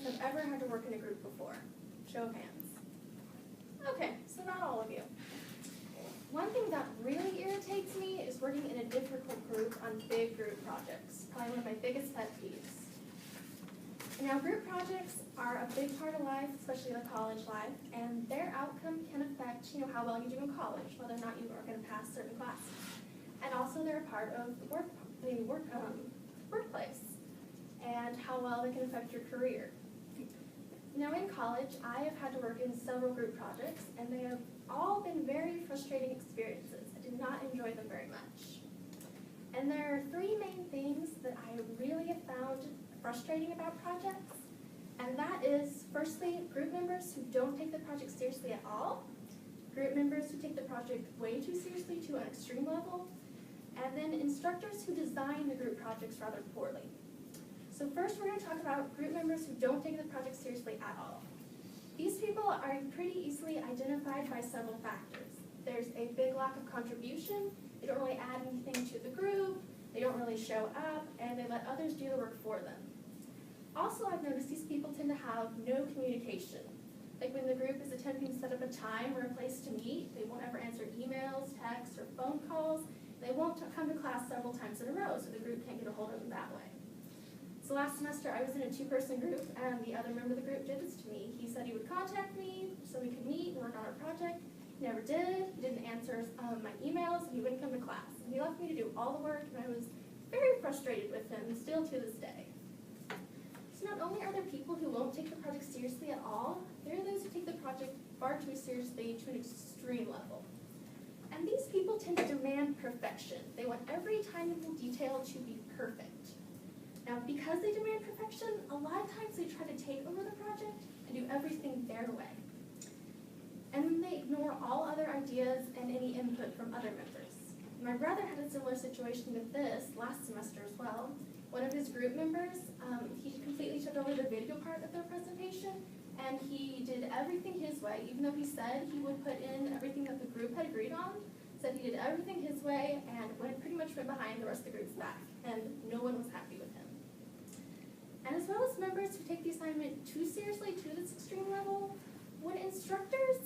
have ever had to work in a group before? Show of hands. Okay, so not all of you. One thing that really irritates me is working in a difficult group on big group projects. Probably one of my biggest pet peeves. Now, group projects are a big part of life, especially the college life, and their outcome can affect, how well you do in college, whether or not you are going to pass certain classes. And also, they're a part of the workplace, and how well they can affect your career. Now, in college, I have had to work in several group projects, and they have all been very frustrating experiences. I did not enjoy them very much. And there are three main things that I really have found frustrating about projects, and that is, firstly, group members who don't take the project seriously at all, group members who take the project way too seriously to an extreme level, and then instructors who design the group projects rather poorly. So first we're going to talk about group members who don't take the project seriously at all. These people are pretty easily identified by several factors. There's a big lack of contribution, they don't really add anything to the group, they don't really show up, and they let others do the work for them. Also, I've noticed these people tend to have no communication. Like when the group is attempting to set up a time or a place to meet, they won't ever answer emails, texts, or phone calls. They won't come to class several times in a row, so the group can't get a hold of them that way. So last semester, I was in a two-person group, and the other member of the group did this to me. He said he would contact me so we could meet and work on our project. He never did. He didn't answer my emails, and he wouldn't come to class. And he left me to do all the work, and I was very frustrated with him, still to this day. So not only are there people who won't take the project seriously at all, there are those who take the project far too seriously to an extreme level. And these people tend to demand perfection. They want every tiny little detail to be perfect. Now, because they demand perfection, a lot of times they try to take over the project and do everything their way. And then they ignore all other ideas and any input from other members. My brother had a similar situation with this last semester as well. One of his group members, he completely took over the video part of their presentation, and he did everything his way, even though he said he would put in everything that the group had agreed on, said he did everything his way, and pretty much went behind the rest of the group's back, and no one was happy with him. And as well as members who take the assignment too seriously to this extreme level, when instructors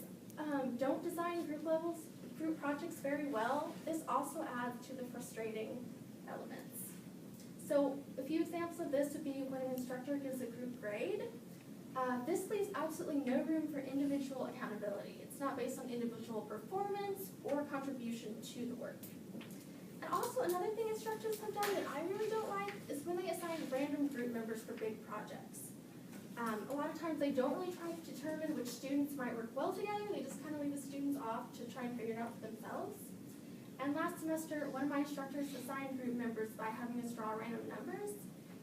don't design group projects very well, this also adds to the frustrating elements. So a few examples of this would be when an instructor gives a group grade. This leaves absolutely no room for individual accountability. It's not based on individual performance or contribution to the work. And also another thing instructors have done that I really don't like is when they assign random group members for big projects. A lot of times they don't really try to determine which students might work well together. They just kind of leave the students off to try and figure it out for themselves. And last semester, one of my instructors assigned group members by having us draw random numbers,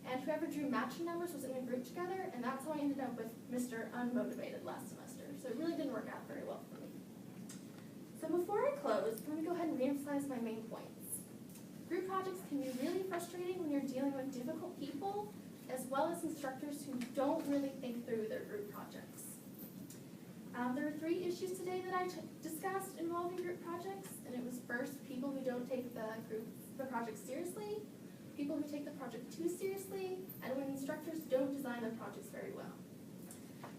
and whoever drew matching numbers was in a group together, and that's how I ended up with Mr. Unmotivated last semester. So it really didn't work out very well for me. So before I close, let me go ahead and reemphasize my main points. Group projects can be really frustrating when you're dealing with difficult people, as well as instructors who don't really think through their group projects. There were three issues today that I discussed involving group projects, and it was first, people who don't take the project seriously, people who take the project too seriously, and when instructors don't design their projects very well.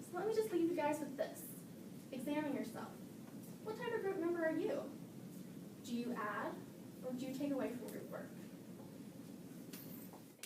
So let me just leave you guys with this. Examine yourself. What type of group member are you? Do you add, or do you take away from group work?